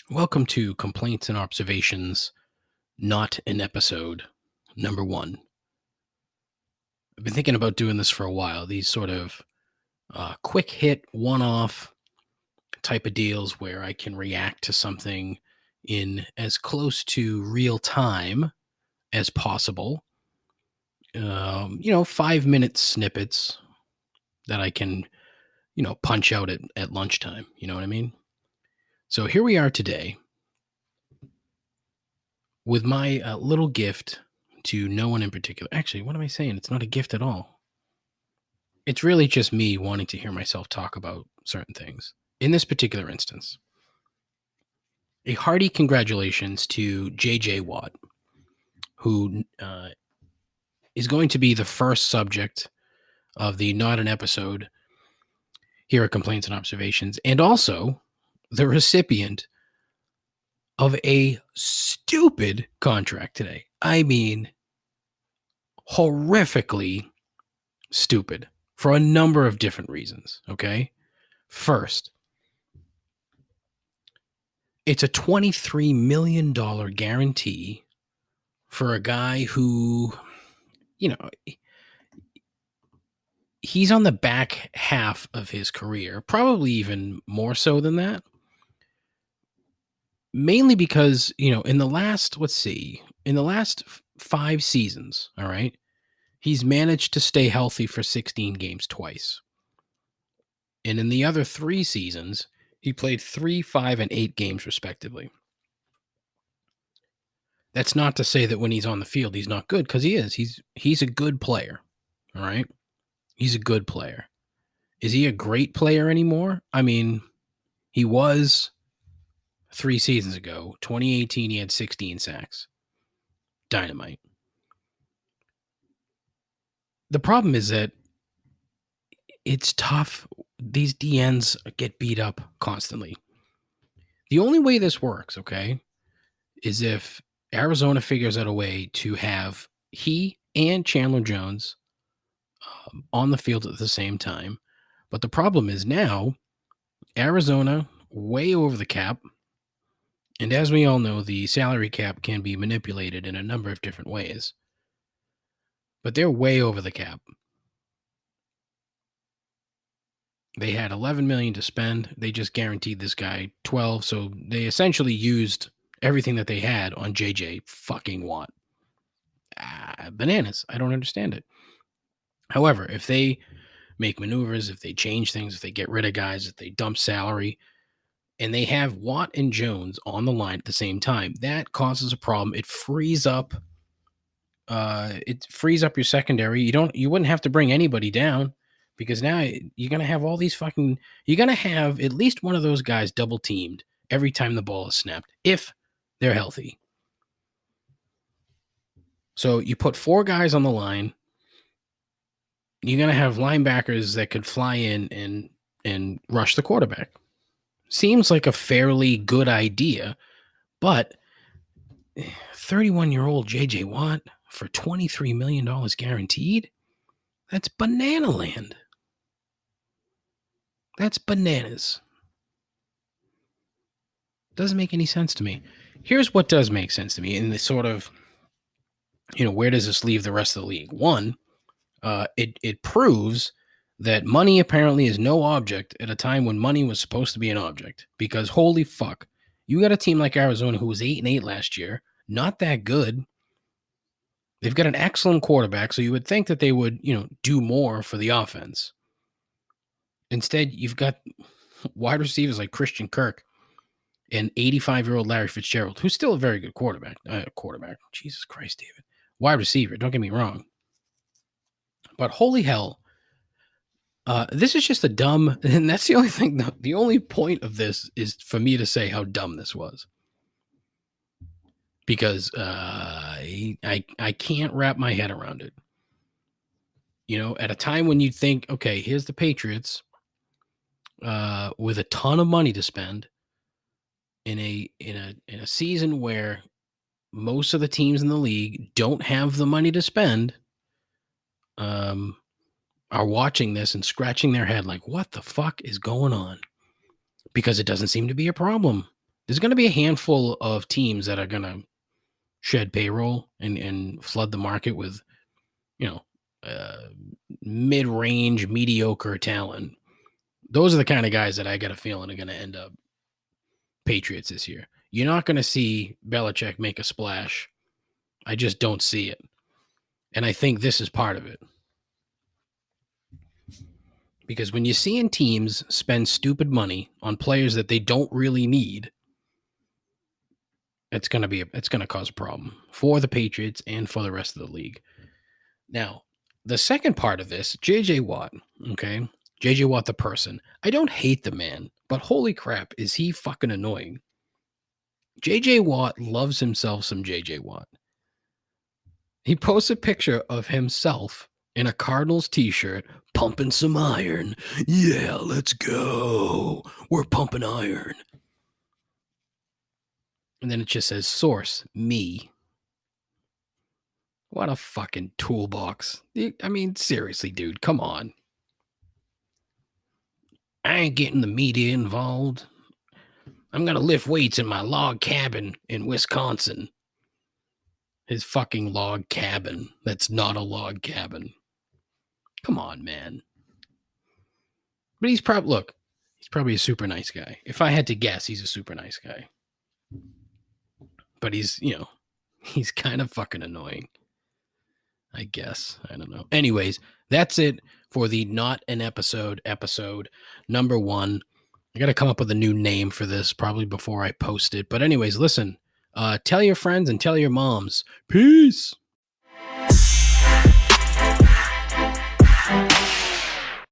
Welcome to Complaints and Observations, not an episode, number one. I've been thinking about doing this for a while. These sort of quick hit, one off type of deals where I can react to something in as close to real time as possible. 5-minute snippets that I can, punch out at lunchtime. You know what I mean? So here we are today with my little gift to no one in particular. Actually, what am I saying? It's not a gift at all. It's really just me wanting to hear myself talk about certain things. In this particular instance, a hearty congratulations to JJ Watt, who is going to be the first subject of the Not an Episode here at Complaints and Observations, and also the recipient of a stupid contract today. I mean, horrifically stupid for a number of different reasons, okay? First, it's a $23 million guarantee for a guy who, he's on the back half of his career, probably even more so than that. Mainly because, in the last 5 seasons, all right, he's managed to stay healthy for 16 games twice. And in the other 3 seasons, he played 3, 5, and 8 games respectively. That's not to say that when he's on the field, he's not good, because he is. He's a good player, all right? He's a good player. Is he a great player anymore? I mean, he was 3 seasons ago. 2018, he had 16 sacks. Dynamite. The problem is that it's tough. These DNs get beat up constantly. The only way this works, okay, is if Arizona figures out a way to have he and Chandler Jones on the field at the same time. But the problem is now Arizona way over the cap. And as we all know, the salary cap can be manipulated in a number of different ways. But they're way over the cap. They had $11 million to spend. They just guaranteed this guy 12. So they essentially used everything that they had on JJ fucking Watt. Bananas. I don't understand it. However, if they make maneuvers, if they change things, if they get rid of guys, if they dump salary, and they have Watt and Jones on the line at the same time, that causes a problem. It frees up your secondary. You wouldn't have to bring anybody down, because now you're going to have all these you're going to have at least one of those guys double teamed every time the ball is snapped, if they're healthy. So you put 4 guys on the line. You're going to have linebackers that could fly in and rush the quarterback. Seems like a fairly good idea, but 31-year-old JJ Watt for $23 million guaranteed? That's banana land. That's bananas. Doesn't make any sense to me. Here's what does make sense to me in this sort of, where does this leave the rest of the league? One, it proves that money apparently is no object at a time when money was supposed to be an object. Because holy fuck, you got a team like Arizona who was 8-8 last year, not that good. They've got an excellent quarterback, so you would think that they would, do more for the offense. Instead, you've got wide receivers like Christian Kirk and 85-year-old Larry Fitzgerald, who's still a very good quarterback. Jesus Christ, David. Wide receiver, don't get me wrong. But holy hell, this is just a dumb, and that's the only thing, the only point of this is for me to say how dumb this was. Because I can't wrap my head around it. At a time when you think, okay, here's the Patriots with a ton of money to spend in a season where most of the teams in the league don't have the money to spend, are watching this and scratching their head like, what the fuck is going on? Because it doesn't seem to be a problem. There's going to be a handful of teams that are going to shed payroll and flood the market with, you know, mid-range, mediocre talent. Those are the kind of guys that I got a feeling are going to end up Patriots this year. You're not going to see Belichick make a splash. I just don't see it. And I think this is part of it. Because when you're seeing teams spend stupid money on players that they don't really need, it's going to cause a problem for the Patriots and for the rest of the league. Now, the second part of this, JJ Watt, okay? JJ Watt, the person. I don't hate the man, but holy crap, is he fucking annoying. JJ Watt loves himself some JJ Watt. He posts a picture of himself in a Cardinals t-shirt, pumping some iron. Yeah, let's go. We're pumping iron. And then it just says, source, me. What a fucking toolbox. I mean, seriously, dude, come on. I ain't getting the media involved. I'm going to lift weights in my log cabin in Wisconsin. His fucking log cabin. That's not a log cabin. Come on, man. But he's probably a super nice guy. If I had to guess, he's a super nice guy. But he's kind of fucking annoying. I guess. I don't know. Anyways, that's it for the Not an Episode number 1. I got to come up with a new name for this probably before I post it. But anyways, listen, tell your friends and tell your moms. Peace.